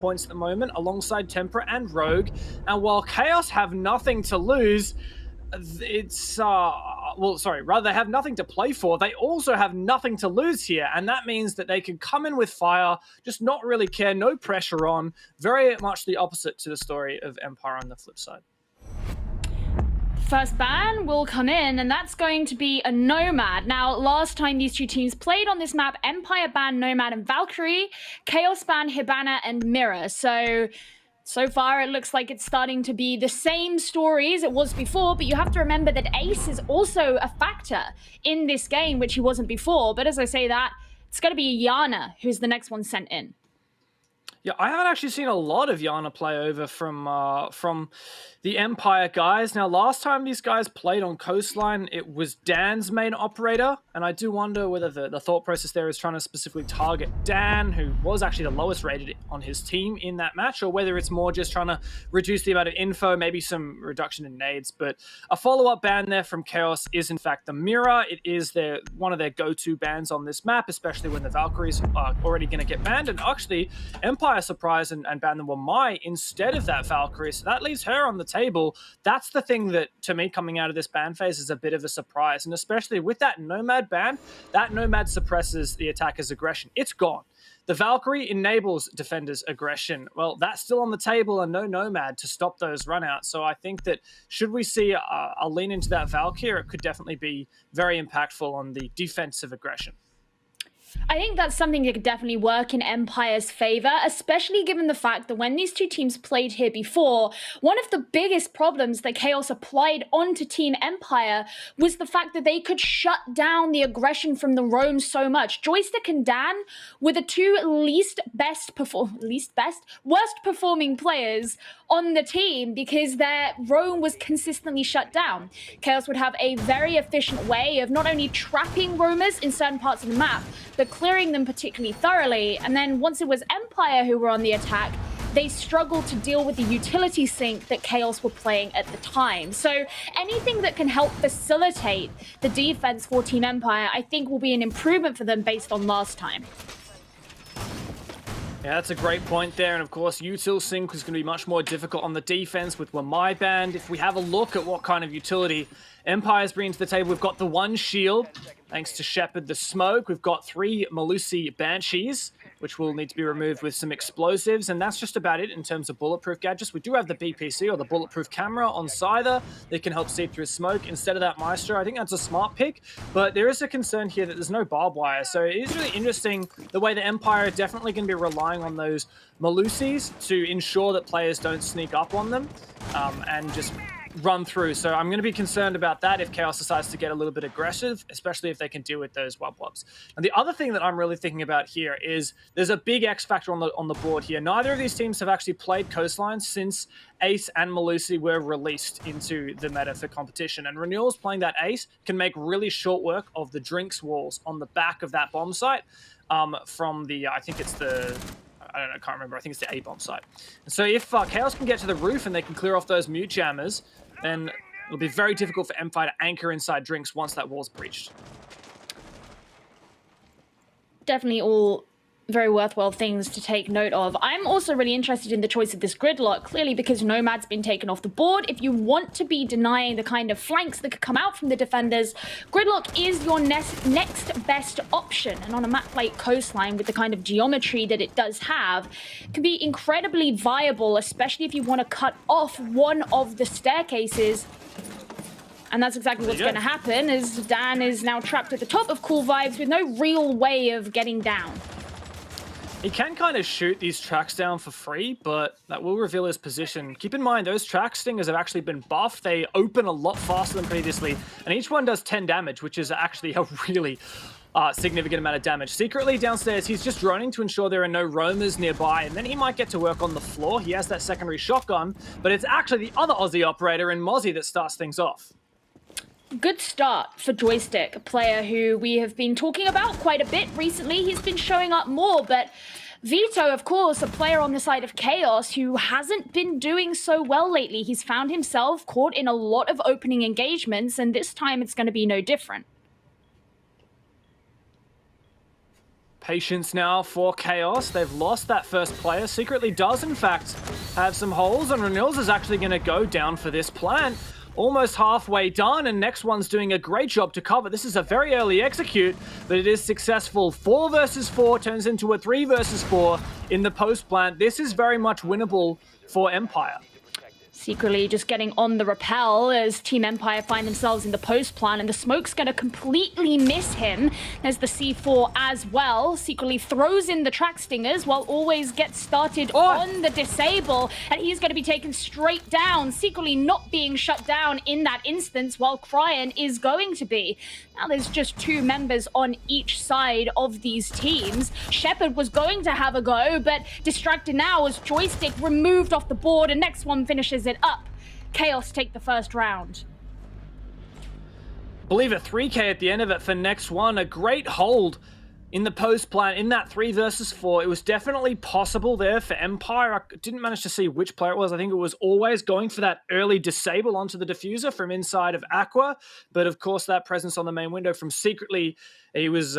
points at the moment alongside Tempera and Rogue. And while Chaos have nothing to lose, it's rather they have nothing to play for. They also have nothing to lose here, and that means that they can come in with fire, just not really care, no pressure on. Very much the opposite to the story of Empire on the flip side. First ban will come in, and that's going to be a Nomad. Now, last time these two teams played on this map, Empire banned Nomad and Valkyrie, Chaos banned Hibana and Mira. So far, it looks like it's starting to be the same story as it was before, but you have to remember that Ace is also a factor in this game, which he wasn't before. But as I say that, it's going to be Yana who's the next one sent in. Yeah, I haven't actually seen a lot of Yana play over from the Empire guys. Now, last time these guys played on Coastline, it was Dan's main operator, and I do wonder whether the thought process there is trying to specifically target Dan, who was actually the lowest rated on his team in that match, or whether it's more just trying to reduce the amount of info, maybe some reduction in nades. But a follow-up ban there from Chaos is, in fact, the Mira. It is one of their go-to bans on this map, especially when the Valkyries are already going to get banned. And actually, Empire surprised and banned the Wamai instead of that Valkyrie, so that leaves her on the table. That's the thing that, to me, coming out of this ban phase is a bit of a surprise, and especially with that Nomad ban, that Nomad suppresses the attacker's aggression. It's gone. The Valkyrie enables defenders' aggression. Well, that's still on the table, and no Nomad to stop those runouts. So I think that should we see a lean into that Valkyrie, it could definitely be very impactful on the defensive aggression. I think that's something that could definitely work in Empire's favor, especially given the fact that when these two teams played here before, one of the biggest problems that Chaos applied onto Team Empire was the fact that they could shut down the aggression from the roam so much. Joystick and Dan were the two worst performing players on the team because their roam was consistently shut down. Chaos would have a very efficient way of not only trapping roamers in certain parts of the map, but clearing them particularly thoroughly. And then once it was Empire who were on the attack, they struggled to deal with the utility sync that Chaos were playing at the time. So anything that can help facilitate the defense for Team Empire, I think will be an improvement for them based on last time. Yeah, that's a great point there. And of course, util sync is going to be much more difficult on the defense with Wamai banned. If we have a look at what kind of utility Empire's bringing to the table, we've got the one shield, thanks to Shepard the smoke. We've got 3 Malusi Banshees, which will need to be removed with some explosives, and that's just about it in terms of bulletproof gadgets. We do have the BPC, or the bulletproof camera, on Scyther that can help see through smoke instead of that Maestro. I think that's a smart pick, but there is a concern here that there's no barbed wire, so it is really interesting the way the Empire are definitely going to be relying on those Malusis to ensure that players don't sneak up on them and just run through. So I'm going to be concerned about that if Chaos decides to get a little bit aggressive, especially if they can deal with those wub-wubs. And the other thing that I'm really thinking about here is there's a big X factor on the board here. Neither of these teams have actually played Coastline since Ace and Malusi were released into the meta for competition. And Renewals playing that Ace can make really short work of the drinks walls on the back of that bomb site from the, I think it's the, I don't know, I can't remember. I think it's the A-bomb site. And so if Chaos can get to the roof and they can clear off those mute jammers, then it'll be very difficult for Empire to anchor inside drinks once that wall's breached. Definitely all very worthwhile things to take note of. I'm also really interested in the choice of this gridlock, clearly because Nomad's been taken off the board. If you want to be denying the kind of flanks that could come out from the defenders, gridlock is your next best option. And on a map like Coastline, with the kind of geometry that it does have, can be incredibly viable, especially if you want to cut off one of the staircases. And that's exactly what's going to happen, as Dan is now trapped at the top of Cool Vibes with no real way of getting down. He can kind of shoot these tracks down for free, but that will reveal his position. Keep in mind, those track stingers have actually been buffed. They open a lot faster than previously, and each one does 10 damage, which is actually a really significant amount of damage. Secretly downstairs, he's just droning to ensure there are no roamers nearby, and then he might get to work on the floor. He has that secondary shotgun, but it's actually the other Aussie operator in Mozzie that starts things off. Good start for Joystick, a player who we have been talking about quite a bit recently. He's been showing up more, but Vito, of course, a player on the side of Chaos who hasn't been doing so well lately. He's found himself caught in a lot of opening engagements, and this time it's going to be no different. Patience now for Chaos. They've lost that first player. Secretly does, in fact, have some holes, and Renils is actually going to go down for this plant. Almost halfway done, and next one's doing a great job to cover. This is a very early execute, but it is successful. 4 versus 4 turns into a 3 versus 4 in the post plant. This is very much winnable for Empire. Secretly just getting on the rappel as Team Empire find themselves in the post plant, and the smoke's going to completely miss him. There's the C4 as well. Secretly throws in the track stingers while always gets started on the disable, and he's going to be taken straight down. Secretly not being shut down in that instance, while Cryan is going to be. Now there's just 2 members on each side of these teams. Shepard was going to have a go, but distracted now as Joystick removed off the board, and next one finishes it up. Chaos take the first round. Believe a 3K at the end of it for next one. A great hold in the post plant in that 3 versus 4. It was definitely possible there for Empire. I didn't manage to see which player it was. I think it was always going for that early disable onto the diffuser from inside of Aqua. But of course, that presence on the main window from Secretly, he was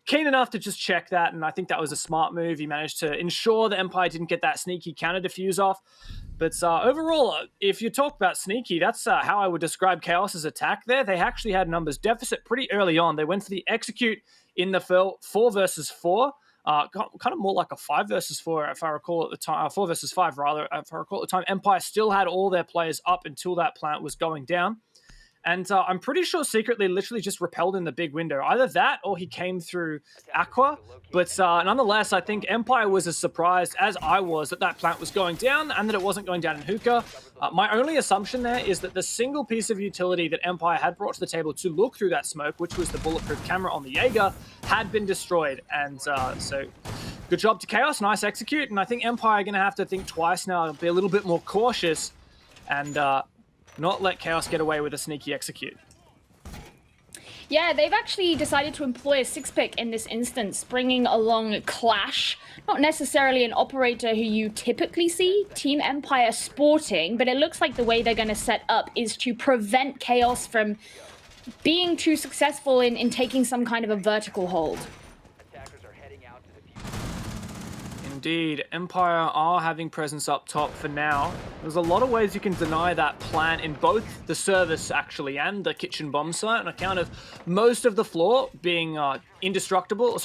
keen enough to just check that, and I think that was a smart move. He managed to ensure that Empire didn't get that sneaky counter diffuse off. But overall, if you talk about sneaky, that's how I would describe Chaos's attack there. They actually had numbers deficit pretty early on. They went for the execute in the 4 versus 4. Kind of more like a 5 versus 4, if I recall at the time. 4 versus 5, rather, if I recall at the time. Empire still had all their players up until that plant was going down. And I'm pretty sure Secretly literally just repelled in the big window. Either that or he came through Aqua. But nonetheless, I think Empire was as surprised as I was that that plant was going down and that it wasn't going down in Hookah. My only assumption there is that the single piece of utility that Empire had brought to the table to look through that smoke, which was the bulletproof camera on the Jaeger, had been destroyed. And so good job to Chaos. Nice execute. And I think Empire are going to have to think twice now, be a little bit more cautious and not let Chaos get away with a sneaky execute. Yeah, they've actually decided to employ a 6-pick in this instance, bringing along Clash. Not necessarily an operator who you typically see Team Empire sporting, but it looks like the way they're going to set up is to prevent Chaos from being too successful in taking some kind of a vertical hold. Indeed, Empire are having presence up top for now. There's a lot of ways you can deny that plant in both the service, actually, and the kitchen bomb site on account of most of the floor being destructible.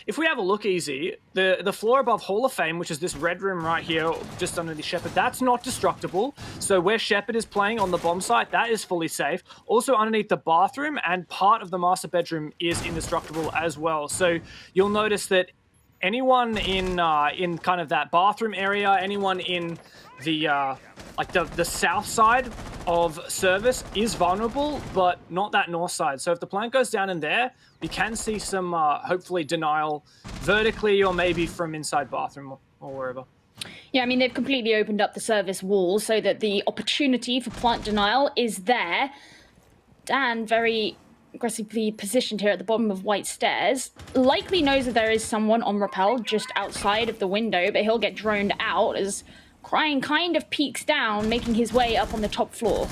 If we have a look easy, the floor above Hall of Fame, which is this red room right here, just under the Shepard, that's not destructible. So where Shepard is playing on the bomb site, that is fully safe. Also underneath the bathroom and part of the master bedroom is indestructible as well. So you'll notice that anyone in kind of that bathroom area, anyone in the the south side of service is vulnerable, but not that north side. So if the plant goes down in there, we can see some hopefully denial vertically or maybe from inside bathroom or wherever. Yeah, I mean, they've completely opened up the service wall so that the opportunity for plant denial is there. Dan, very aggressively positioned here at the bottom of White Stairs, likely knows that there is someone on rappel just outside of the window, but he'll get droned out as Cryan kind of peeks down, making his way up on the top floor.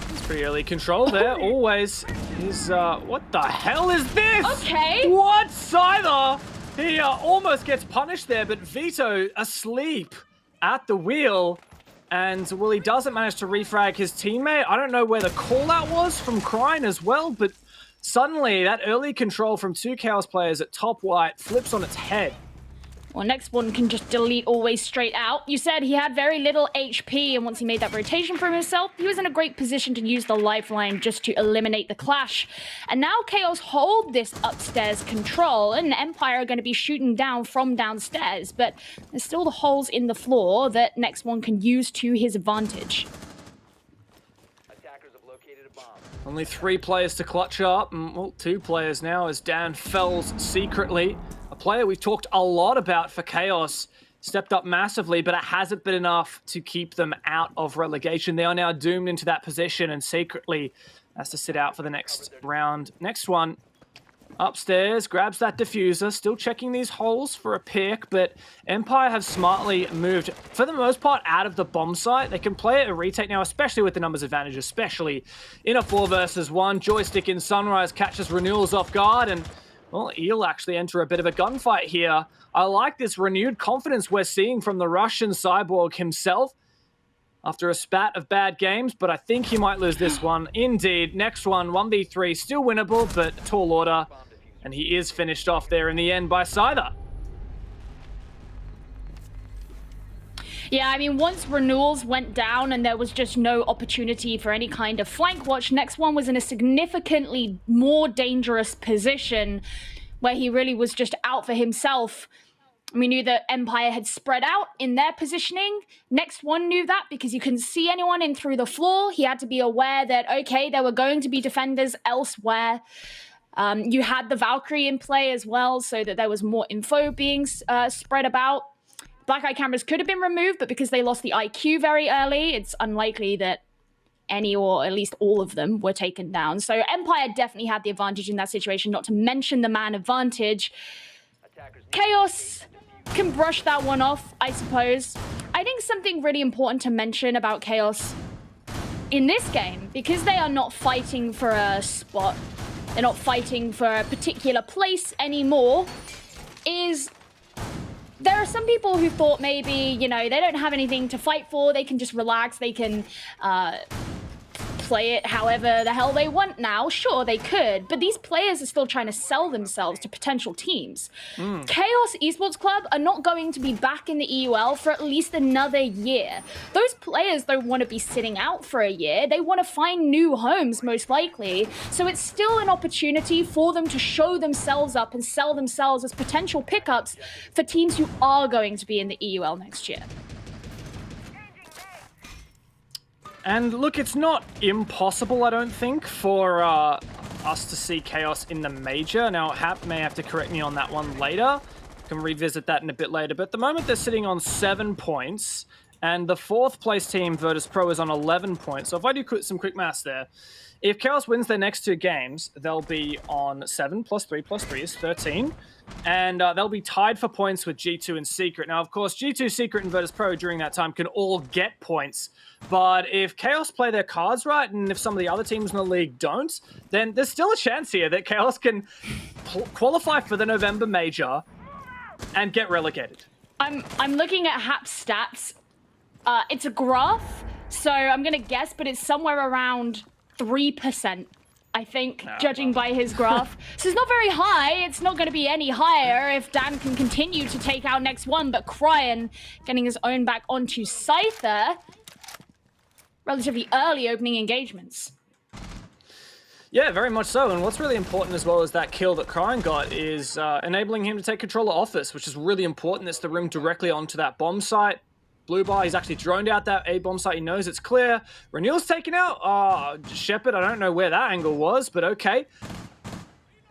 It's pretty early control there, always. He's, what the hell is this? Okay. What? Scyther! He almost gets punished there, but Vito asleep at the wheel. And, well, he doesn't manage to refrag his teammate. I don't know where the call-out was from Cryan as well, but suddenly that early control from 2 Chaos players at top white flips on its head. Well, next one can just delete always straight out. You said he had very little HP, and once he made that rotation for himself, he was in a great position to use the lifeline just to eliminate the clash. And now Chaos hold this upstairs control, and Empire are going to be shooting down from downstairs, but there's still the holes in the floor that next one can use to his advantage. Attackers have located a bomb. Only 3 players to clutch up, and, well, 2 players now as Dan fells Secretly. A player we've talked a lot about for Chaos, stepped up massively, but it hasn't been enough to keep them out of relegation. They are now doomed into that position, and Secretly has to sit out for the next round. Next one, upstairs, grabs that diffuser, still checking these holes for a pick, but Empire have smartly moved, for the most part, out of the bomb site. They can play a retake now, especially with the numbers advantage, especially in a 4 versus 1. Joystick in Sunrise catches Renewals off guard, and Well, Eel actually enter a bit of a gunfight here. I like this renewed confidence we're seeing from the Russian Cyborg himself after a spat of bad games, but I think he might lose this one. Indeed, next one, 1v3, still winnable, but tall order, and he is finished off there in the end by Scyther. Yeah, I mean, once renewals went down and there was just no opportunity for any kind of flank watch, next one was in a significantly more dangerous position where he really was just out for himself. We knew that Empire had spread out in their positioning. Next one knew that because you couldn't see anyone in through the floor. He had to be aware that, okay, there were going to be defenders elsewhere. You had the Valkyrie in play as well, so that there was more info being spread about. Black Eye cameras could have been removed, but because they lost the IQ very early, it's unlikely that any or at least all of them were taken down. So Empire definitely had the advantage in that situation, not to mention the man advantage. Chaos can brush that one off, I suppose. I think something really important to mention about Chaos in this game, because they are not fighting for a spot, they're not fighting for a particular place anymore, is there are some people who thought maybe, you know, they don't have anything to fight for, they can just relax, they can play it however the hell they want now. Sure, they could, but these players are still trying to sell themselves to potential teams. Chaos Esports Club are not going to be back in the EUL for at least another year. Those players don't want to be sitting out for a year. They want to find new homes, most likely. So it's still an opportunity for them to show themselves up and sell themselves as potential pickups for teams who are going to be in the EUL next year. And look, it's not impossible, I don't think, for us to see Chaos in the Major. Now, Hap may have to correct me on that one later. Can revisit that in a bit later. But at the moment, they're sitting on 7 points. And the 4th place team, Virtus Pro, is on 11 points. So if I do some quick maths there, if Chaos wins their next 2 games, they'll be on 7 plus 3 is 13. And they'll be tied for points with G2 and Secret. Now, of course, G2, Secret, and Virtus Pro during that time can all get points. But if Chaos play their cards right, and if some of the other teams in the league don't, then there's still a chance here that Chaos can qualify for the November Major and get relegated. I'm looking at Hap's stats. It's a graph, so I'm going to guess, but it's somewhere around 3%. I think, judging by his graph. So it's not very high. It's not going to be any higher if Dan can continue to take out next one. But Cryan getting his own back onto Scyther. Relatively early opening engagements. Yeah, very much so. And what's really important as well as that kill that Cryan got is enabling him to take control of Office, which is really important. It's the room directly onto that bomb site. Blue bar, he's actually droned out that A bomb site. He knows it's clear. Renewal's taken out. Shepard, I don't know where that angle was, but okay.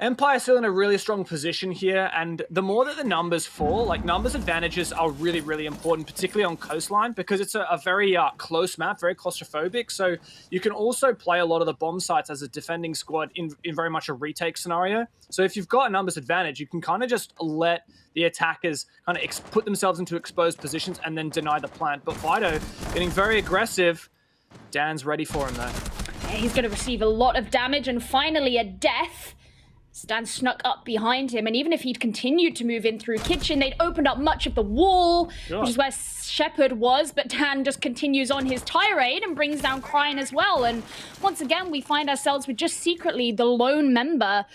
Empire's still in a really strong position here, and the more that the numbers fall, like numbers advantages are really, really important, particularly on Coastline, because it's a very close map, very claustrophobic, so you can also play a lot of the bomb sites as a defending squad in very much a retake scenario. So if you've got a numbers advantage, you can kind of just let the attackers kind of put themselves into exposed positions and then deny the plant. But Fido getting very aggressive. Dan's ready for him, though. Yeah, he's going to receive a lot of damage, and finally a death. Stan snuck up behind him, and even if he'd continued to move in through kitchen, they'd opened up much of the wall, which is where Shepard was, but Dan just continues on his tirade and brings down Cryan as well. And once again, we find ourselves with just secretly the lone member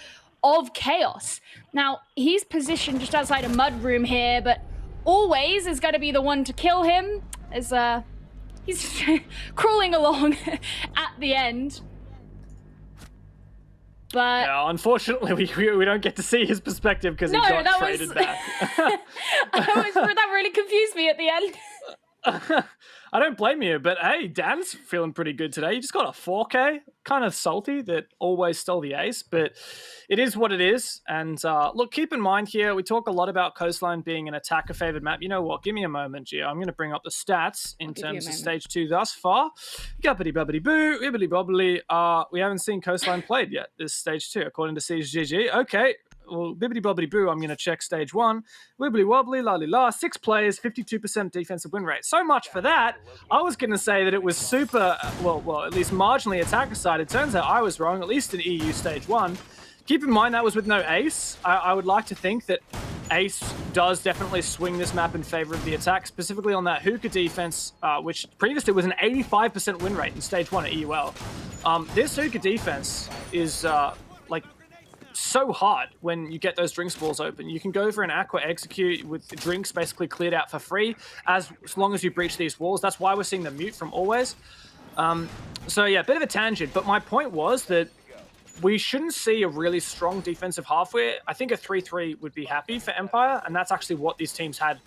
of Chaos. Now, he's positioned just outside a mud room here, but always is going to be the one to kill him, as he's crawling along at the end. But yeah, unfortunately, we don't get to see his perspective because he got traded back. That really confused me at the end. I don't blame you, but hey, Dan's feeling pretty good today. He just got a 4K. Kind of salty that always stole the ace, but it is what it is. And look, keep in mind here, we talk a lot about Coastline being an attacker-favored map. You know what? Give me a moment, Gio. I'm going to bring up the stats in terms of Stage 2 thus far. Gubbity-bubbity-boo, wibbly-bobbly. We haven't seen Coastline played yet, this Stage 2, according to CGG. Okay. Well, bibbity bobbity boo, I'm going to check Stage 1. Wibbly wobbly, la la la. 6 players, 52% defensive win rate. So much for that. I was going to say that it was super, well, at least marginally attacker side. It turns out I was wrong, at least in EU Stage 1. Keep in mind that was with no Ace. I would like to think that Ace does definitely swing this map in favor of the attack, specifically on that hookah defense, which previously was an 85% win rate in stage 1 at EUL. This hookah defense is like so hard when you get those drinks balls open. You can go for an aqua execute with the drinks basically cleared out for free as long as you breach these walls. That's why we're seeing the mute from always. So yeah, a bit of a tangent, but my point was that we shouldn't see a really strong defensive halfway. I think a 3-3 would be happy for Empire, and that's actually what these teams had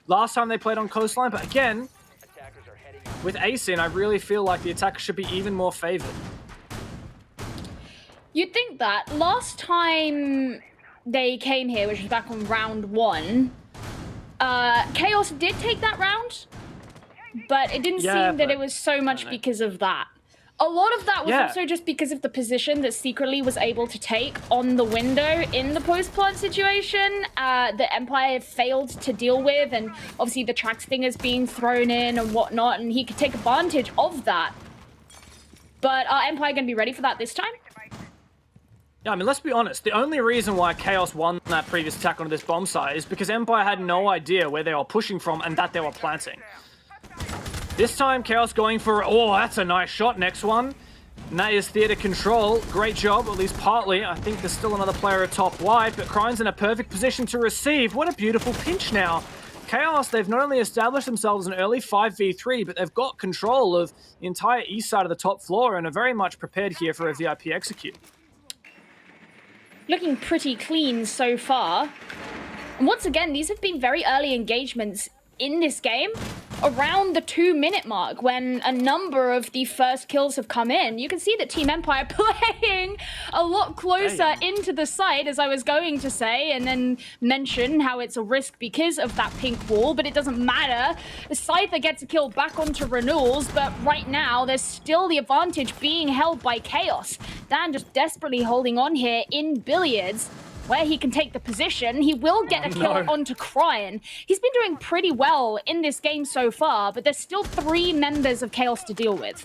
last time they played on Coastline. But again, with Ace in, I really feel like the attack should be even more favored. You'd think that. Last time they came here, which was back on round 1, Chaos did take that round, but it didn't seem that it was so much because of that. A lot of that was also just because of the position that Secretly was able to take on the window in the post-plant situation that Empire failed to deal with, and obviously the track stingers being thrown in and whatnot, and he could take advantage of that. But are Empire going to be ready for that this time? Yeah, I mean, let's be honest. The only reason why Chaos won that previous attack onto this bomb site is because Empire had no idea where they were pushing from and that they were planting. This time, Chaos going for, oh, that's a nice shot, next one. And that is Theater Control. Great job, at least partly. I think there's still another player atop wide, but Krine's in a perfect position to receive. What a beautiful pinch now. Chaos, they've not only established themselves an early 5v3, but they've got control of the entire east side of the top floor and are very much prepared here for a VIP execute. Looking pretty clean so far. And once again, these have been very early engagements in this game, around the 2-minute mark, when a number of the first kills have come in. You can see that Team Empire playing a lot closer into the site, as I was going to say, and then mention how it's a risk because of that pink wall, but it doesn't matter. The Scyther gets a kill back onto Renewals, but right now there's still the advantage being held by Chaos. Dan just desperately holding on here in Billiards, where he can take the position. He will get a kill onto Kryan. He's been doing pretty well in this game so far, but there's still 3 members of Chaos to deal with.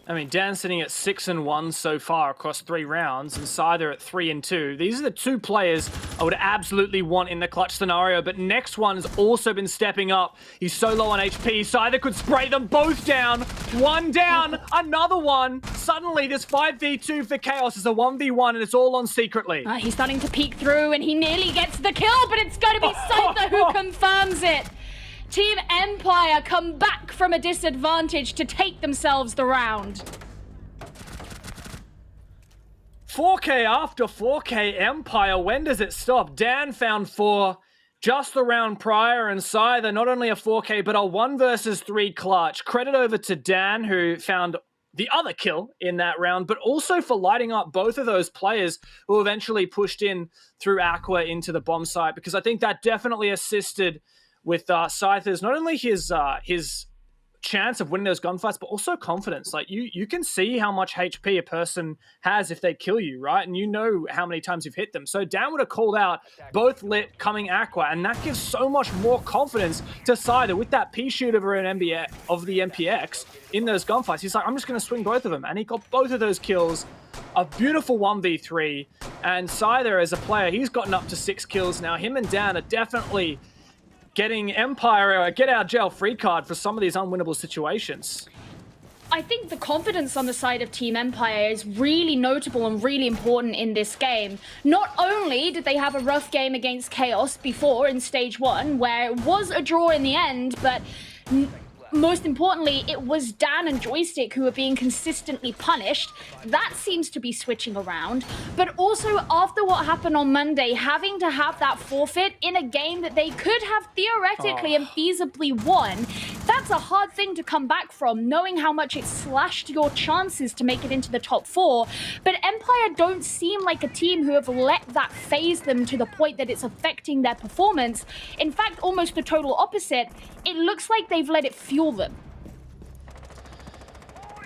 I mean, Dan's sitting at 6-1 so far across 3 rounds, and Scyther at 3-2. These are the 2 players I would absolutely want in the clutch scenario, but next one has also been stepping up. He's so low on HP, Scyther could spray them both down. One down, another one. Suddenly, this 5v2 for Chaos is a 1v1, and it's all on Secretly. He's starting to peek through, and he nearly gets the kill, but it's going to be Scyther who confirms it. Team Empire come back from a disadvantage to take themselves the round. 4K after 4K Empire, when does it stop? Dan found 4 just the round prior, and Scyther not only a 4K, but a 1 versus 3 clutch. Credit over to Dan, who found the other kill in that round, but also for lighting up both of those players who eventually pushed in through Aqua into the bomb site, because I think that definitely assisted with Scyther's, not only his chance of winning those gunfights, but also confidence. Like, you can see how much HP a person has if they kill you, right? And you know how many times you've hit them. So Dan would have called out both lit coming Aqua, and that gives so much more confidence to Scyther with that P shoot of an of the MPX in those gunfights. He's like, I'm just going to swing both of them, and he got both of those kills. A beautiful 1v3, and Scyther as a player, he's gotten up to 6 kills now. Him and Dan are definitely getting Empire a get-out-jail-free card for some of these unwinnable situations. I think the confidence on the side of Team Empire is really notable and really important in this game. Not only did they have a rough game against Chaos before in Stage 1, where it was a draw in the end, but most importantly, it was Dan and Joystick who were being consistently punished. That seems to be switching around. But also, after what happened on Monday, having to have that forfeit in a game that they could have theoretically and feasibly won, that's a hard thing to come back from, knowing how much it slashed your chances to make it into the top 4. But Empire don't seem like a team who have let that phase them to the point that it's affecting their performance. In fact, almost the total opposite. It looks like they've let it fuel them.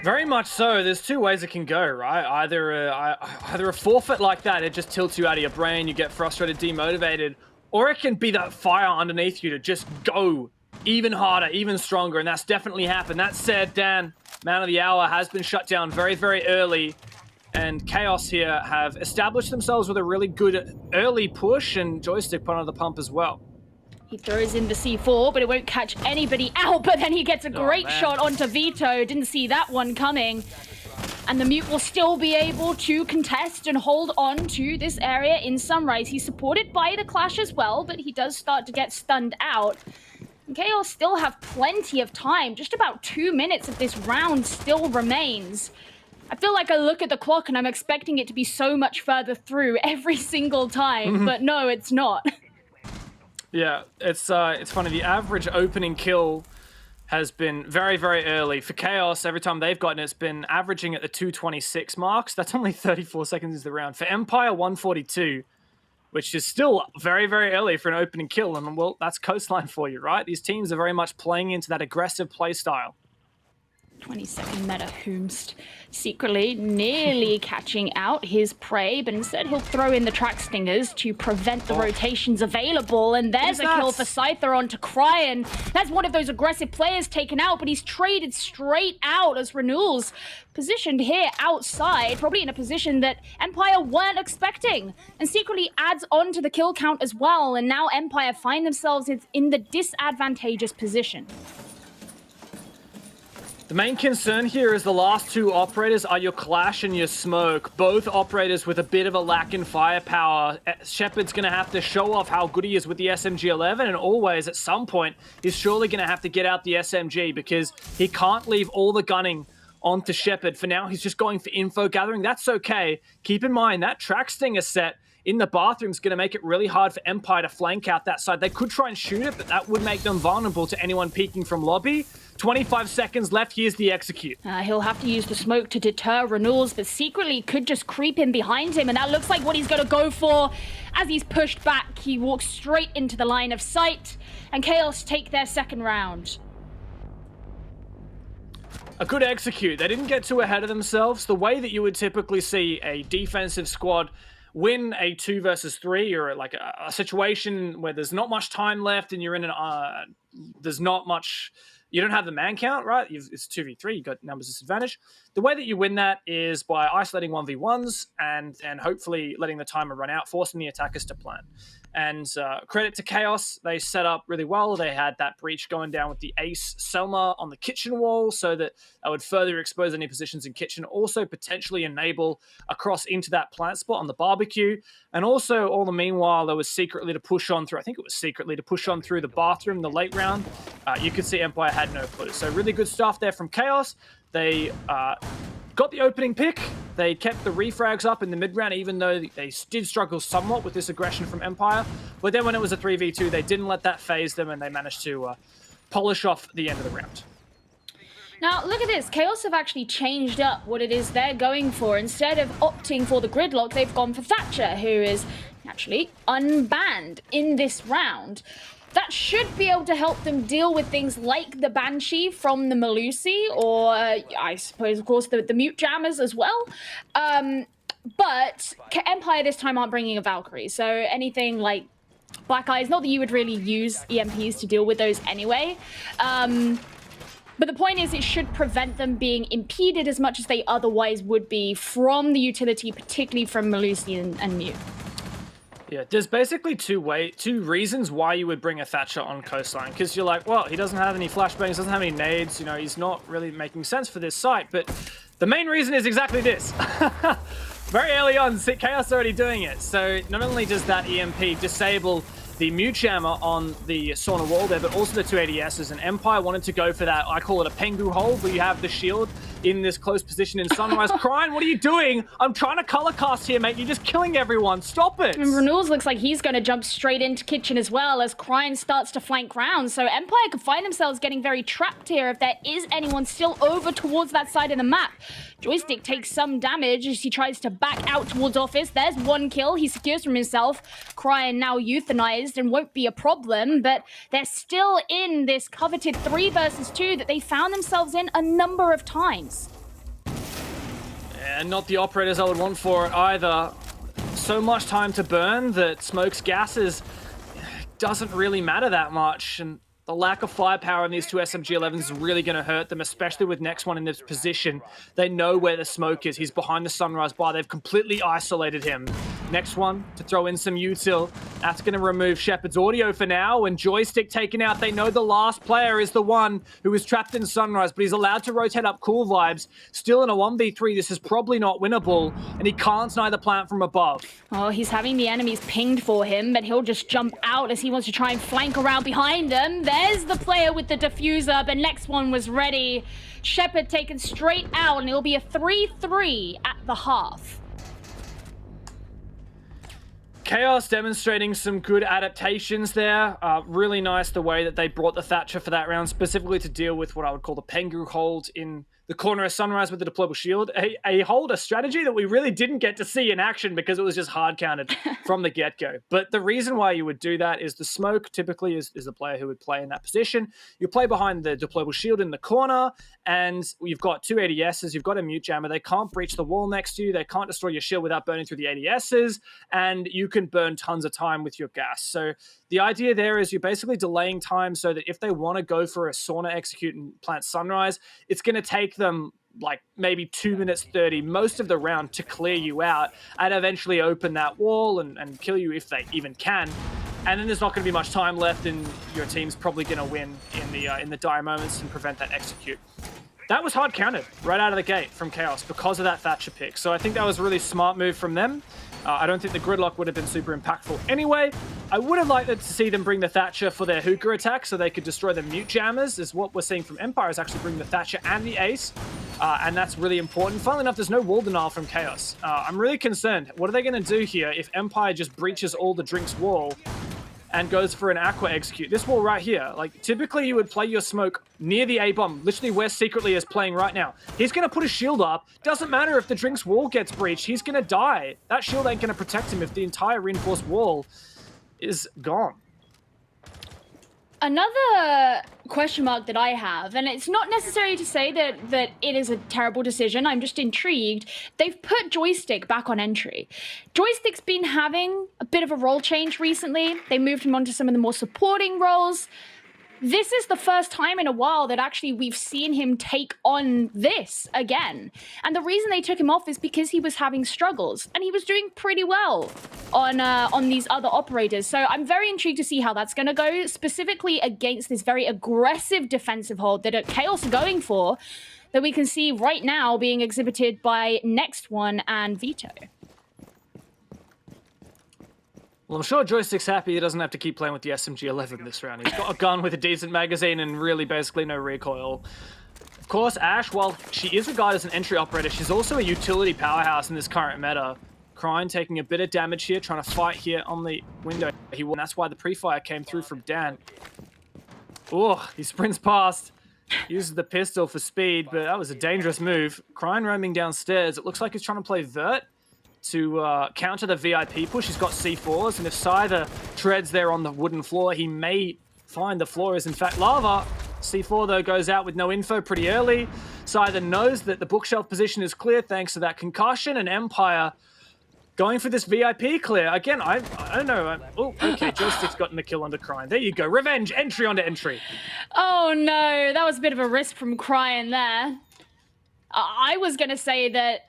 Very much so. There's 2 ways it can go, right? Either a forfeit like that, it just tilts you out of your brain, you get frustrated, demotivated, or it can be that fire underneath you to just go even harder, even stronger, and that's definitely happened. That said, Dan, man of the hour, has been shut down very, very early, and Chaos here have established themselves with a really good early push, and Joystick put under the pump as well. He throws in the C4, but it won't catch anybody out, but then he gets a great shot onto Vito. Didn't see that one coming. And the Mute will still be able to contest and hold on to this area in Sunrise. He's supported by the Clash as well, but he does start to get stunned out. And Chaos still have plenty of time. Just about 2 minutes of this round still remains. I feel like I look at the clock and I'm expecting it to be so much further through every single time, but no, it's not. Yeah, it's funny. The average opening kill has been very, very early. For Chaos, every time they've gotten it, it's been averaging at the 2:26 marks. That's only 34 seconds into the round. For Empire, 1:42, which is still very, very early for an opening kill. And, well, that's Coastline for you, right? These teams are very much playing into that aggressive play style. 22nd meta Hoomst secretly nearly catching out his prey, but instead he'll throw in the track stingers to prevent the rotations available. And there's a kill for Scyther onto Cryan. That's one of those aggressive players taken out, but he's traded straight out as Renewal's positioned here outside, probably in a position that Empire weren't expecting, and secretly adds on to the kill count as well. And now Empire find themselves in the disadvantageous position. The main concern here is the last two operators are your Clash and your Smoke. Both operators with a bit of a lack in firepower. Shepard's going to have to show off how good he is with the SMG-11, and always, at some point, he's surely going to have to get out the SMG because he can't leave all the gunning onto Shepard. For now, he's just going for info gathering. That's okay. Keep in mind, that track stinger set in the bathroom is going to make it really hard for Empire to flank out that side. They could try and shoot it, but that would make them vulnerable to anyone peeking from lobby. 25 seconds left. Here's the execute. He'll have to use the smoke to deter Renewals, but secretly could just creep in behind him, and that looks like what he's going to go for. As he's pushed back, he walks straight into the line of sight, and Chaos take their second round. A good execute. They didn't get too ahead of themselves. The way that you would typically see a defensive squad win a 2 versus 3 or like a situation where there's not much time left and you're in an there's not much, you don't have the man count, right? It's 2v3, you've got numbers disadvantage. The way that you win that is by isolating 1v1s and hopefully letting the timer run out, forcing the attackers to plan. And credit to Chaos, they set up really well. They had that breach going down with the Ace Selma on the kitchen wall so that would further expose any positions in kitchen, also potentially enable a cross into that plant spot on the barbecue. And also, all the meanwhile, there was secretly to push on through, I think it was secretly to push on through the bathroom in the late round. You could see Empire had no clue. So really good stuff there from Chaos. They got the opening pick. They kept the refrags up in the mid-round, even though they did struggle somewhat with this aggression from Empire. But then when it was a 3v2, they didn't let that phase them, and they managed to polish off the end of the round. Now, look at this. Chaos have actually changed up what it is they're going for. Instead of opting for the gridlock, they've gone for Thatcher, who is actually unbanned in this round. That should be able to help them deal with things like the Banshee from the Melusi, or I suppose, of course, the Mute Jammers as well. But Empire this time aren't bringing a Valkyrie, so anything like Black Eyes, not that you would really use EMPs to deal with those anyway. But the point is, it should prevent them being impeded as much as they otherwise would be from the utility, particularly from Melusi and Mute. Yeah, there's basically two reasons why you would bring a Thatcher on Coastline. Because you're like, well, he doesn't have any flashbangs, doesn't have any nades, you know, he's not really making sense for this site. But the main reason is exactly this. Very early on, Chaos already doing it. So not only does that EMP disable the Mute Jammer on the sauna wall there, but also the two ADSs, and Empire wanted to go for that, I call it a Pengu hold, where you have the shield in this close position in Sunrise. Cryan, what are you doing? I'm trying to color cast here, mate. You're just killing everyone. Stop it. And Renewals looks like he's going to jump straight into kitchen as well as Cryan starts to flank round. So Empire could find themselves getting very trapped here if there is anyone still over towards that side of the map. Joystick takes some damage as he tries to back out towards office. There's one kill. He secures from himself. Cryan now euthanized and won't be a problem, but they're still in this coveted 3 versus 2 that they found themselves in a number of times. And not the operators I would want for it either. So much time to burn that Smoke's gases doesn't really matter that much. And The lack of firepower in these two SMG-11s is really going to hurt them, especially with next one in this position. They know where the smoke is. He's behind the Sunrise bar. They've completely isolated him. Next one to throw in some util. That's going to remove Shepard's audio for now. And Joystick taken out. They know the last player is the one who is trapped in Sunrise, but he's allowed to rotate up Cool Vibes. Still in a 1v3. This is probably not winnable, and he can't snipe the plant from above. Oh, he's having the enemies pinged for him, but he'll just jump out as he wants to try and flank around behind them. There's the player with the diffuser. The next one was ready. Shepard taken straight out, and it'll be a 3-3 at the half. Chaos demonstrating some good adaptations there. Really nice the way that they brought the Thatcher for that round, specifically to deal with what I would call the Pengu hold in the corner of Sunrise with the deployable shield. A strategy that we really didn't get to see in action because it was just hard counted from the get-go. But the reason why you would do that is the smoke typically is the player who would play in that position. You play behind the deployable shield in the corner, and you've got two ADSs, you've got a mute jammer. They can't breach the wall next to you. They can't destroy your shield without burning through the ADSs, and you can burn tons of time with your gas. So the idea there is you're basically delaying time so that if they want to go for a sauna execute and plant Sunrise, it's going to take them like maybe 2 minutes 30, most of the round, to clear you out and eventually open that wall and kill you if they even can. And then there's not going to be much time left, and your team's probably going to win in the dire moments and prevent that execute. That was hard counted right out of the gate from Chaos because of that Thatcher pick. So I think that was a really smart move from them. I don't think the gridlock would have been super impactful anyway. I would have liked to see them bring the Thatcher for their hookah attack so they could destroy the mute jammers, is what we're seeing from Empire, is actually bring the Thatcher and the Ace. And that's really important. Funnily enough, there's no wall denial from Chaos. I'm really concerned. What are they going to do here if Empire just breaches all the Drinks wall and goes for an Aqua execute? This wall right here, like typically you would play your smoke near the A-bomb, literally where Secretly is playing right now. He's going to put a shield up. Doesn't matter if the Drinks wall gets breached. He's going to die. That shield ain't going to protect him if the entire reinforced wall is gone. Another question mark that I have, and it's not necessarily to say that it is a terrible decision, I'm just intrigued. They've put Joystick back on entry. Joystick's been having a bit of a role change recently. They moved him onto some of the more supporting roles. This is the first time in a while that actually we've seen him take on this again. And the reason they took him off is because he was having struggles, and he was doing pretty well on these other operators. So I'm very intrigued to see how that's going to go, specifically against this very aggressive defensive hold that Chaos are going for, that we can see right now being exhibited by Next One and Vito. Well, I'm sure Joystick's happy he doesn't have to keep playing with the SMG-11 this round. He's got a gun with a decent magazine and really basically no recoil. Of course, Ash, while she is regarded as an entry operator, she's also a utility powerhouse in this current meta. Crine taking a bit of damage here, trying to fight here on the window. He won. That's why the pre-fire came through from Dan. Oh, he sprints past. Uses the pistol for speed, but that was a dangerous move. Crine roaming downstairs. It looks like he's trying to play Vert to counter the VIP push. He's got C4s, and if Scyther treads there on the wooden floor, he may find the floor is in fact lava. C4 though goes out with no info pretty early. Scyther knows that the bookshelf position is clear thanks to that concussion, and Empire going for this VIP clear. Again, I don't know. Oh, okay, Joystick's gotten the kill onto Crine. There you go, revenge, entry onto entry. Oh no, that was a bit of a risk from Crine there. I was going to say that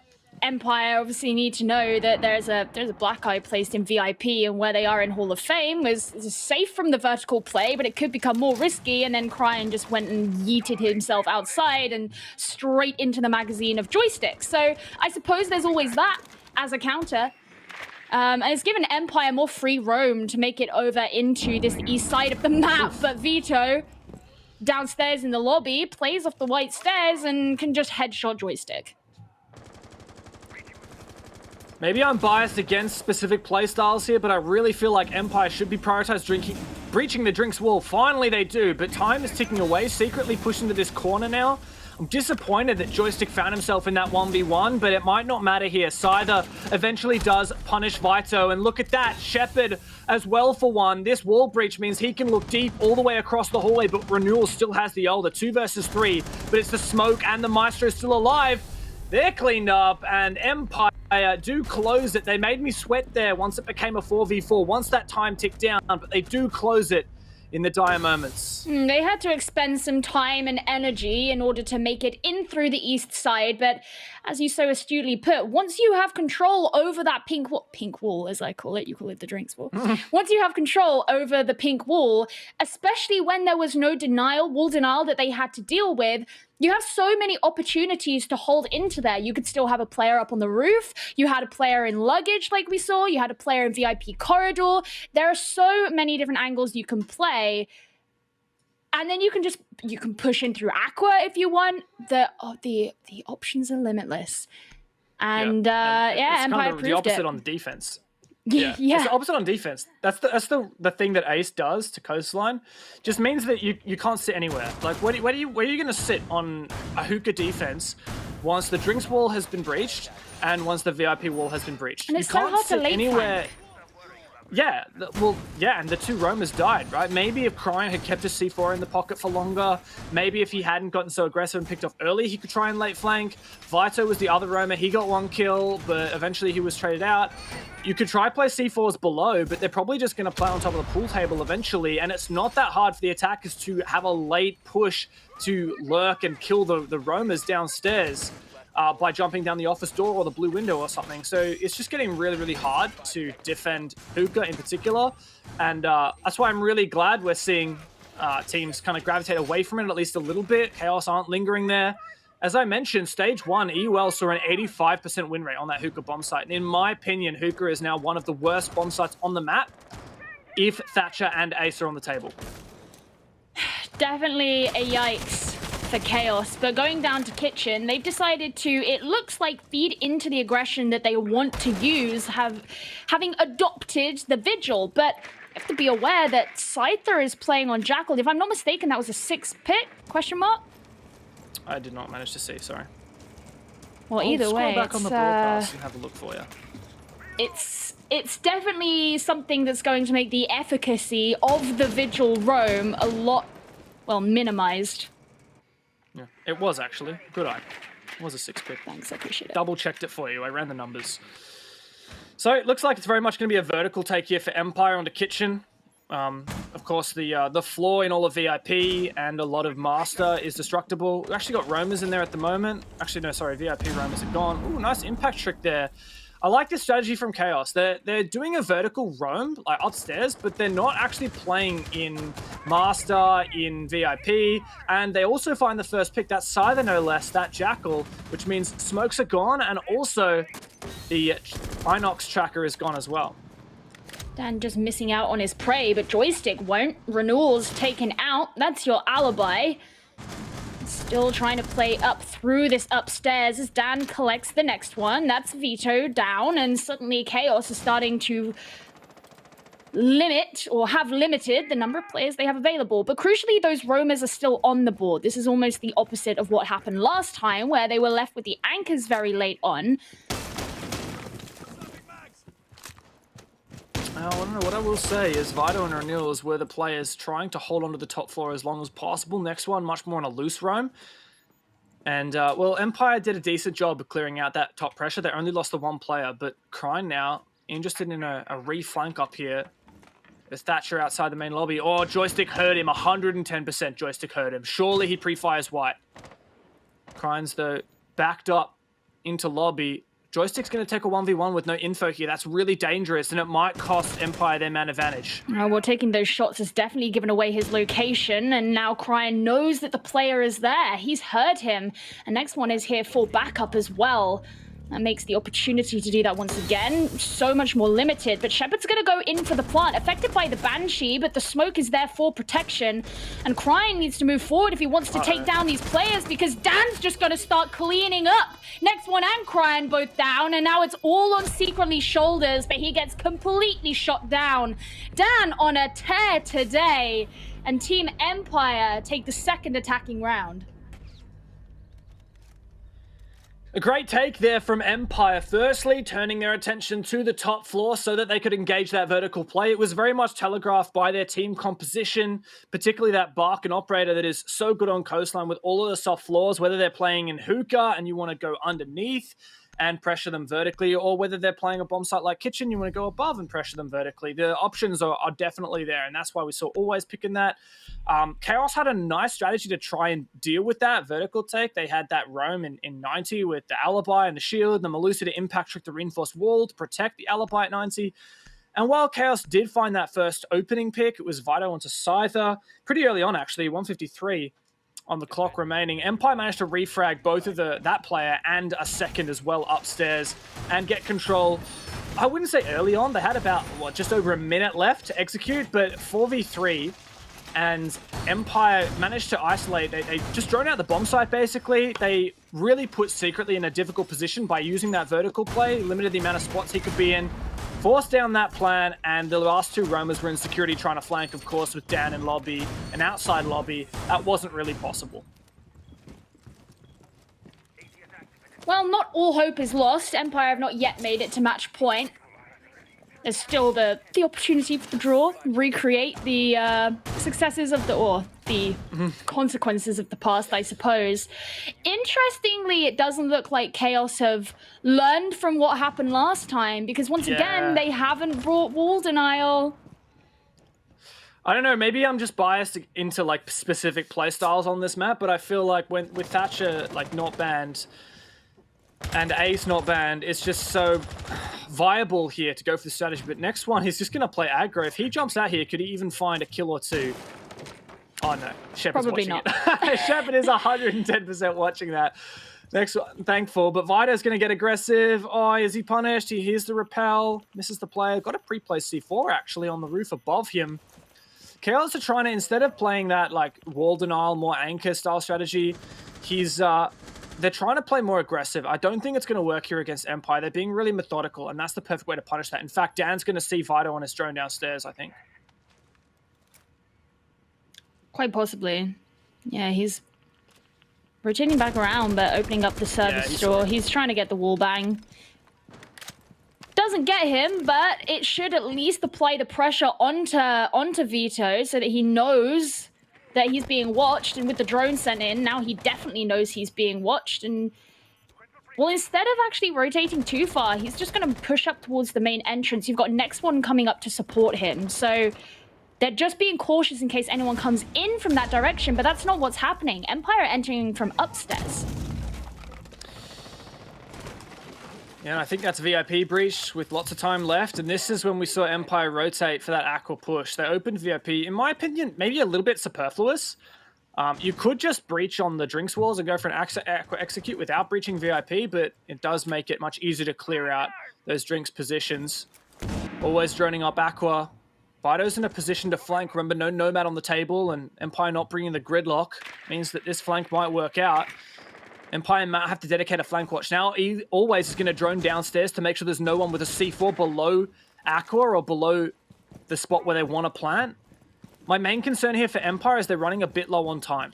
Empire obviously need to know that there's a black eye placed in VIP, and where they are in Hall of Fame is safe from the vertical play, but it could become more risky. And then Cryan just went and yeeted himself outside and straight into the magazine of Joystick. So I suppose there's always that as a counter. And it's given Empire more free roam to make it over into this east side of the map. But Vito, downstairs in the lobby, plays off the white stairs and can just headshot Joystick. Maybe I'm biased against specific playstyles here, but I really feel like Empire should be prioritized breaching the Drinks wall. Finally they do, but time is ticking away. Secretly pushing to this corner now. I'm disappointed that Joystick found himself in that 1v1, but it might not matter here. Scyther eventually does punish Vito, and look at that, Shepard as well for one. This wall breach means he can look deep all the way across the hallway, but Renewal still has the Elder. 2 versus 3, but it's the smoke and the Maestro still alive. They're cleaned up, and Empire do close it. They made me sweat there once it became a 4v4, once that time ticked down, but they do close it in the dire moments. They had to expend some time and energy in order to make it in through the east side, but as you so astutely put, once you have control over that pink wall, as I call it, you call it the drinks wall. Once you have control over the pink wall, especially when there was no wall denial that they had to deal with, you have so many opportunities to hold into there. You could still have a player up on the roof. You had a player in luggage like we saw. You had a player in VIP corridor. There are so many different angles you can play. And then you can push in through Aqua if you want. The options are limitless. And Empire kind of proved the opposite it. on the defense. Yeah. It's the opposite on defense. That's the thing that Ace does to Coastline. Just means that you can't sit anywhere. Like where are you going to sit on a hookah defense once the drinks wall has been breached and once the VIP wall has been breached? And it's you so can't hard to sit late anywhere. flank. And the two roamers died, right? Maybe if Cryan had kept his C4 in the pocket for longer, maybe if he hadn't gotten so aggressive and picked off early, he could try and late flank. Vito was the other roamer. He got 1 kill, but eventually he was traded out. You could try play C4s below, but they're probably just going to play on top of the pool table eventually, and it's not that hard for the attackers to have a late push to lurk and kill the roamers downstairs. By jumping down the office door or the blue window or something. So it's just getting really, really hard to defend hookah in particular. And that's why I'm really glad we're seeing teams kind of gravitate away from it at least a little bit. Chaos aren't lingering there. As I mentioned, stage 1, EUL saw an 85% win rate on that hookah bomb site. And in my opinion, hookah is now one of the worst bomb sites on the map if Thatcher and Ace are on the table. Definitely a yikes for Chaos, but going down to Kitchen, they've decided to, it looks like, feed into the aggression that they want to use, having adopted the Vigil, but you have to be aware that Scyther is playing on Jackal. If I'm not mistaken, that was a 6 pick, question mark? I did not manage to see, sorry. Well, either way, scroll back on the broadcast and have a look for you. It's definitely something that's going to make the efficacy of the Vigil roam a lot, well, minimized. Yeah, it was actually. Good eye. It was a 6 pick. Thanks, I appreciate it. Double checked it for you. I ran the numbers. So it looks like it's very much going to be a vertical take here for Empire onto Kitchen. Of course, the floor in all of VIP and a lot of Master is destructible. We've actually got roamers in there at the moment. Actually, no, sorry, VIP roamers are gone. Ooh, nice impact trick there. I like this strategy from Chaos. They're doing a vertical roam, like upstairs, but they're not actually playing in Master, in VIP, and they also find the first pick, that Scyther no less, that Jackal, which means smokes are gone, and also the Inox tracker is gone as well. Dan just missing out on his prey, but Joystick won't. Renewal's taken out. That's your alibi. Still trying to play up through this upstairs as Dan collects the next one. That's Vito down, and suddenly Chaos is starting to limit, or have limited, the number of players they have available. But crucially, those roamers are still on the board. This is almost the opposite of what happened last time, where they were left with the anchors very late on. I don't know, what I will say is Vito and Renewals were the players trying to hold on to the top floor as long as possible. Next one, much more on a loose roam. And, well, Empire did a decent job of clearing out that top pressure. They only lost the 1 player, but Cryan now interested in a re-flank up here. There's Thatcher outside the main lobby. Oh, Joystick heard him. 110% Joystick heard him. Surely he pre-fires white. Cryan's, though, backed up into lobby. Joystick's going to take a 1v1 with no info here. That's really dangerous, and it might cost Empire their man advantage. Well, taking those shots has definitely given away his location, and now Cryan knows that the player is there. He's heard him. The next one is here for backup as well. That makes the opportunity to do that once again so much more limited. But Shepard's going to go in for the plant, affected by the Banshee, but the smoke is there for protection. And Cryan needs to move forward if he wants to take down these players, because Dan's just going to start cleaning up. Next one and Cryan both down, and now it's all on Secretly's shoulders, but he gets completely shot down. Dan on a tear today, and Team Empire take the second attacking round. A great take there from Empire. Firstly, turning their attention to the top floor so that they could engage that vertical play. It was very much telegraphed by their team composition, particularly that Bark and Operator that is so good on Coastline with all of the soft floors, whether they're playing in hookah and you want to go underneath. and pressure them vertically, or whether they're playing a bomb site like Kitchen, you want to go above and pressure them vertically. The options are definitely there, and that's why we saw always picking that. Chaos had a nice strategy to try and deal with that vertical take. They had that roam in 90 with the alibi and the shield, the Melusa to impact trick the reinforced wall to protect the alibi at 90. And while Chaos did find that first opening pick, it was Vito onto Scyther pretty early on, actually, 153 on the clock remaining. Empire managed to refrag both of that player and a second as well upstairs and get control. I wouldn't say early on. They had about, just over a minute left to execute, but 4v3, and Empire managed to isolate. They just drone out the bomb site, basically. They really put Secretly in a difficult position by using that vertical play, limited the amount of spots he could be in, forced down that plan, and the last two roamers were in security trying to flank, of course, with Dan in lobby, an outside lobby. That wasn't really possible. Well, not all hope is lost. Empire have not yet made it to match point. There's still the opportunity for the draw, recreate the successes of the consequences of the past, I suppose. Interestingly, it doesn't look like Chaos have learned from what happened last time, because once again, they haven't brought wall denial. I don't know, maybe I'm just biased into like specific playstyles on this map, but I feel like with Thatcher like not banned and Ace not banned, it's just so viable here to go for the strategy. But next one, he's just going to play aggro. If he jumps out here, could he even find a kill or two? Oh no, Shepard's Probably watching not. it. Shepard is 110% watching that. Next one, thankful, but Vito's going to get aggressive. Oh, is he punished? He hears the repel, misses the player. Got a pre-placed C4 actually on the roof above him. Chaos are trying to, instead of playing that like wall denial, more anchor style strategy, they're trying to play more aggressive. I don't think it's going to work here against Empire. They're being really methodical, and that's the perfect way to punish that. In fact, Dan's going to see Vito on his drone downstairs, I think. Quite possibly. Yeah, he's rotating back around, but opening up the service door. He's trying to get the wall bang. Doesn't get him, but it should at least apply the pressure onto Vito so that he knows that he's being watched. And with the drone sent in, now he definitely knows he's being watched. And well, instead of actually rotating too far, he's just going to push up towards the main entrance. You've got next one coming up to support him. So they're just being cautious in case anyone comes in from that direction, but that's not what's happening. Empire are entering from upstairs. Yeah, I think that's VIP breach with lots of time left, and this is when we saw Empire rotate for that aqua push. They opened VIP, in my opinion, maybe a little bit superfluous. You could just breach on the drinks walls and go for an aqua execute without breaching VIP, but it does make it much easier to clear out those drinks positions. Always droning up aqua. Vito's in a position to flank. Remember, no Nomad on the table, and Empire not bringing the gridlock means that this flank might work out. Empire might have to dedicate a flank watch. Now, he always is going to drone downstairs to make sure there's no one with a C4 below Aqua or below the spot where they want to plant. My main concern here for Empire is they're running a bit low on time.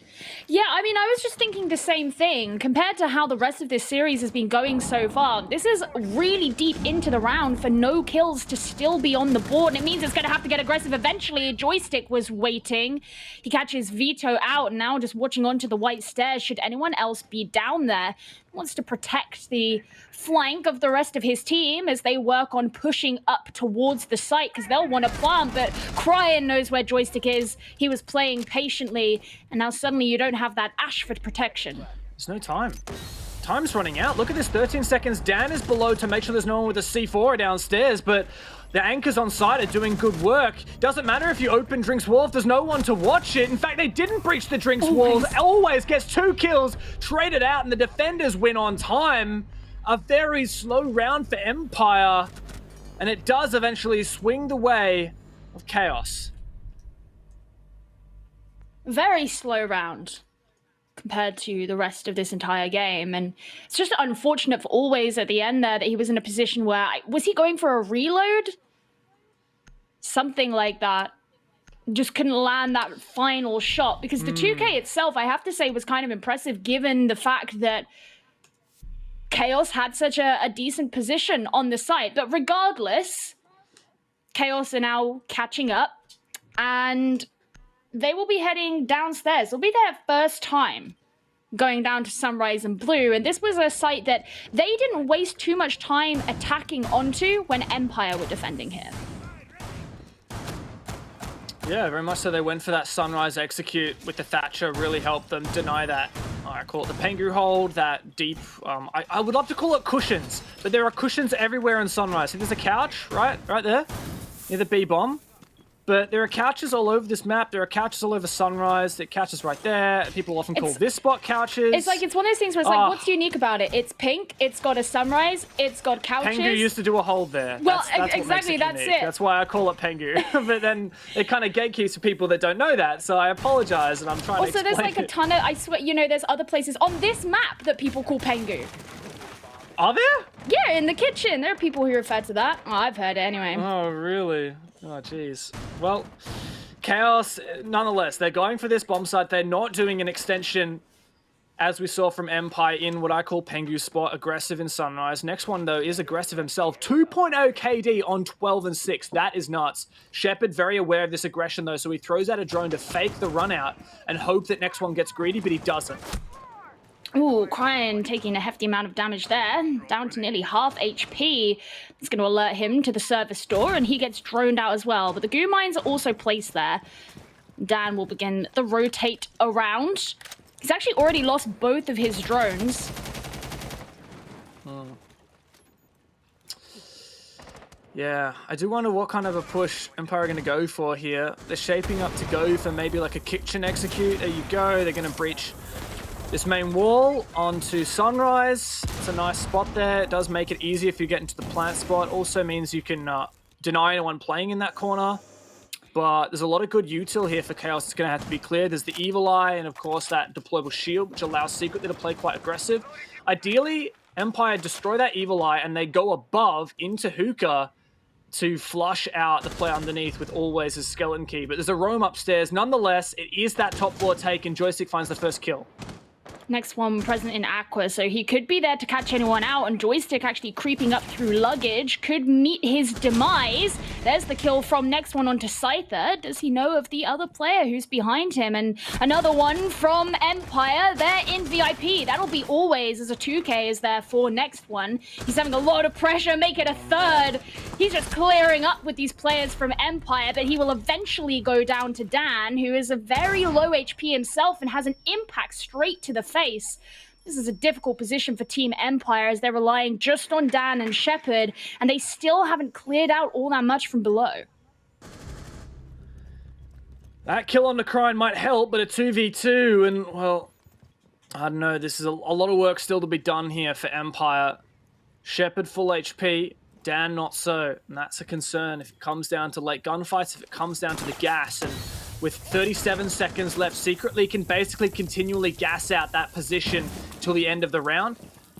Yeah, I mean, I was just thinking the same thing. Compared to how the rest of this series has been going so far, this is really deep into the round for no kills to still be on the board. And it means it's going to have to get aggressive eventually. Joystick was waiting. He catches Vito out, and now just watching onto the white stairs. Should anyone else be down there, he wants to protect the flank of the rest of his team as they work on pushing up towards the site, because they'll want to plant. But Cryan knows where Joystick is. He was playing patiently, and now suddenly you don't have that Ashford protection. There's no time. Time's running out. Look at this, 13 seconds. Dan is below to make sure there's no one with a C4 downstairs, but the anchors on site are doing good work. Doesn't matter if you open Drinks Wall if there's no one to watch it. In fact, they didn't breach the Drinks Walls. Always gets 2 kills, traded out, and the defenders win on time. A very slow round for Empire, and it does eventually swing the way of Chaos. Very slow round compared to the rest of this entire game, and it's just unfortunate for Always at the end there that he was in a position where, was he going for a reload? Something like that. Just couldn't land that final shot, because the 2K itself, I have to say, was kind of impressive given the fact that Chaos had such a decent position on the site. But regardless, Chaos are now catching up, and they will be heading downstairs. It'll be their first time going down to Sunrise and Blue, and this was a site that they didn't waste too much time attacking onto when Empire were defending here. Yeah, very much so. They went for that Sunrise execute with the Thatcher, really helped them deny that. I call it the Pengu hold, that deep. I would love to call it cushions, but there are cushions everywhere in Sunrise. See, there's a couch right there near the B bomb. But there are couches all over this map. There are couches all over Sunrise. There are couches right there. People often call this spot couches. It's like, it's one of those things where it's like, what's unique about it? It's pink, it's got a Sunrise, it's got couches. Pengu used to do a hold there. Well, that's exactly, what makes it that's unique. it. That's why I call it Pengu. But then it kind of gatekeeps for people that don't know that. So I apologize, and I'm trying to explain Also, there's like a ton of, I swear, you know, there's other places on this map that people call Pengu. Are there? Yeah, in the kitchen. There are people who refer to that. Oh, I've heard it anyway. Oh, really? Oh, jeez. Well, Chaos, nonetheless, they're going for this bomb site. They're not doing an extension, as we saw from Empire in what I call Pengu's spot, aggressive in Sunrise. Next one, though, is aggressive himself. 2.0 KD on 12 and 6. That is nuts. Shepard very aware of this aggression, though, so he throws out a drone to fake the run out and hope that next one gets greedy, but he doesn't. Ooh, Cryan taking a hefty amount of damage there, down to nearly half HP. It's going to alert him to the service door, and he gets droned out as well. But the goo mines are also placed there. Dan will begin the rotate around. He's actually already lost both of his drones. Yeah, I do wonder what kind of a push Empire are going to go for here. They're shaping up to go for maybe like a kitchen execute. There you go. They're going to breach this main wall onto Sunrise. It's a nice spot there. It does make it easier if you get into the plant spot. Also means you can deny anyone playing in that corner. But there's a lot of good util here for Chaos. It's going to have to be cleared. There's the Evil Eye and, of course, that deployable shield, which allows Secretly to play quite aggressive. Ideally, Empire destroy that Evil Eye and they go above into Hookah to flush out the play underneath with always a skeleton key. But there's a roam upstairs. Nonetheless, it is that top floor take, and Joystick finds the first kill. Next one present in Aqua, so he could be there to catch anyone out, and Joystick actually creeping up through luggage could meet his demise. There's the kill from next one onto Scyther. Does he know of the other player who's behind him? And another one from Empire. They're in VIP. That'll be always as a 2K is there for next one. He's having a lot of pressure, make it a third. He's just clearing up with these players from Empire, but he will eventually go down to Dan, who is a very low HP himself and has an impact straight to the face. This is a difficult position for Team Empire as they're relying just on Dan and Shepard, and they still haven't cleared out all that much from below. That kill on the Crine might help, but a 2v2, and, well, I don't know. This is a lot of work still to be done here for Empire. Shepard full HP, Dan not so, and that's a concern if it comes down to late gunfights, if it comes down to the gas, and with 37 seconds left, Secretly can basically continually gas out that position till the end of the round.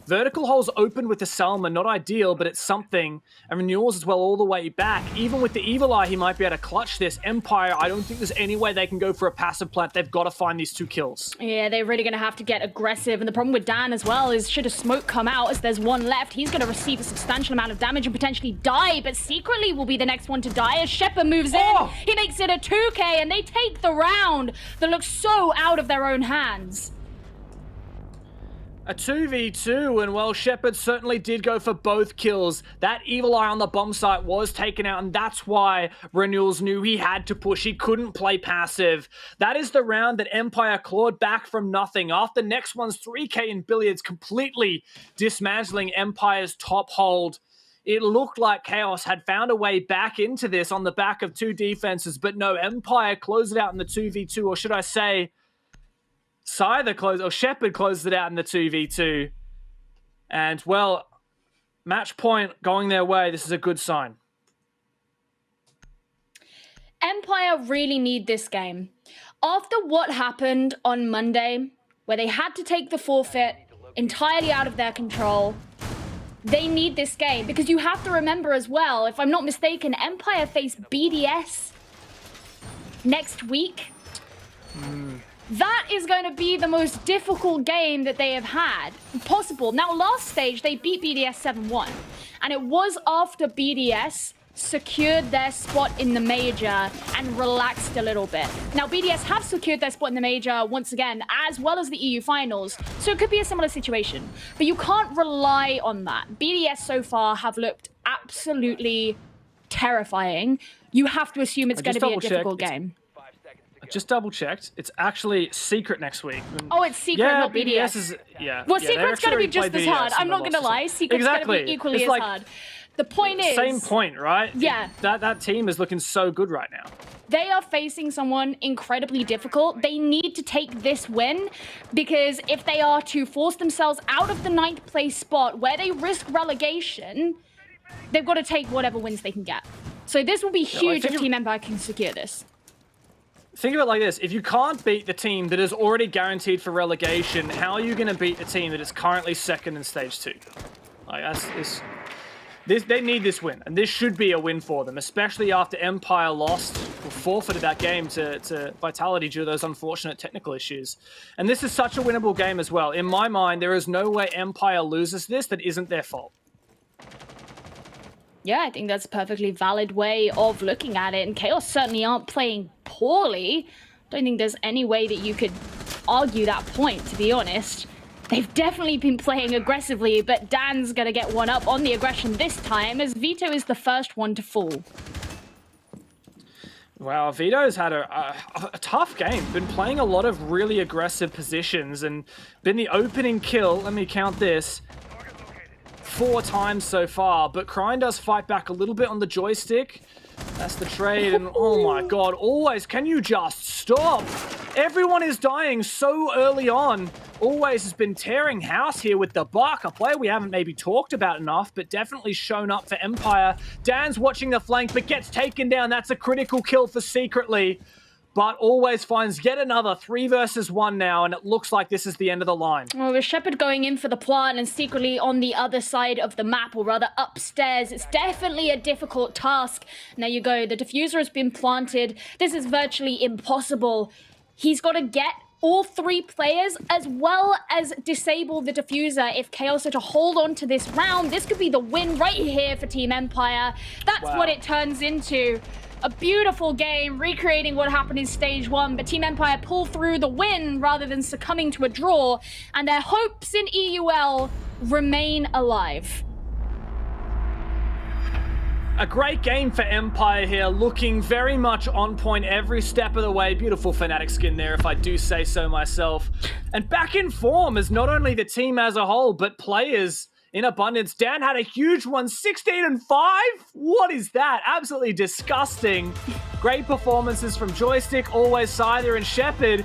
Vertical holes open with the Salma, not ideal, but it's something. And Renewals as well all the way back. Even with the Evil Eye, he might be able to clutch this. Empire, I don't think there's any way they can go for a passive plant. They've got to find these 2 kills. Yeah, they're really going to have to get aggressive. And the problem with Dan as well is should a smoke come out as there's one left, he's going to receive a substantial amount of damage and potentially die. But Secretly will be the next one to die as Shepard moves in. He makes it a 2K and they take the round that looks so out of their own hands. A 2v2, and well, Shepard certainly did go for both kills. That Evil Eye on the bomb site was taken out, and that's why Renewals knew he had to push. He couldn't play passive. That is the round that Empire clawed back from nothing. After next one's 3K in Billiards, completely dismantling Empire's top hold. It looked like Chaos had found a way back into this on the back of 2 defenses, but no, Empire closed it out in the 2v2, or should I say, Shepard closed it out in the 2v2. And, well, match point going their way. This is a good sign. Empire really need this game. After what happened on Monday, where they had to take the forfeit entirely out of their control, they need this game. Because you have to remember as well, if I'm not mistaken, Empire face BDS next week. That is going to be the most difficult game that they have had possible. Now, last stage, they beat BDS 7-1. And it was after BDS secured their spot in the major and relaxed a little bit. Now, BDS have secured their spot in the major once again, as well as the EU finals, so it could be a similar situation. But you can't rely on that. BDS so far have looked absolutely terrifying. You have to assume it's going to be a difficult game. I just double-checked. It's actually Secret next week. Oh, it's Secret, not BDS. Is, yeah. Well, yeah, Secret's going to be just as hard. I'm not going to lie. Secret's going to be equally as hard. The point is... Same point, right? Yeah. That team is looking so good right now. They are facing someone incredibly difficult. They need to take this win because if they are to force themselves out of the 9th place spot where they risk relegation, they've got to take whatever wins they can get. So this will be huge if Team Empire can secure this. Think of it like this. If you can't beat the team that is already guaranteed for relegation, how are you going to beat the team that is currently second in stage 2? Like, they need this win, and this should be a win for them, especially after Empire lost or forfeited that game to Vitality due to those unfortunate technical issues. And this is such a winnable game as well. In my mind, there is no way Empire loses this that isn't their fault. Yeah, I think that's a perfectly valid way of looking at it, and Chaos certainly aren't playing poorly. Don't think there's any way that you could argue that point, to be honest. They've definitely been playing aggressively, but Dan's going to get one up on the aggression this time, as Vito is the first one to fall. Wow, Vito's had a tough game. Been playing a lot of really aggressive positions and been the opening kill, let me count this, 4 times so far. But Crine does fight back a little bit on the joystick. That's the trade, and oh my god, always, can you just stop? Everyone is dying so early on. Always has been tearing house here with the Buck, a player we haven't maybe talked about enough, but definitely shown up for Empire. Dan's watching the flank, but gets taken down. That's a critical kill for Secretly. But Always finds yet another 3 versus 1 now, and it looks like this is the end of the line. Well, with Shepard going in for the plant and Secretly on the other side of the map, or rather upstairs, it's definitely a difficult task. Now you go, the diffuser has been planted. This is virtually impossible. He's got to get all 3 players as well as disable the diffuser if Chaos are to hold on to this round. This could be the win right here for Team Empire. That's what it turns into. A beautiful game, recreating what happened in stage 1, but Team Empire pull through the win rather than succumbing to a draw, and their hopes in EUL remain alive. A great game for Empire here, looking very much on point every step of the way. Beautiful Fnatic skin there, if I do say so myself. And back in form as not only the team as a whole, but players in abundance. Dan had a huge one, 16-5? What is that? Absolutely disgusting. Great performances from Joystick, Always, Scyther, and Shepard.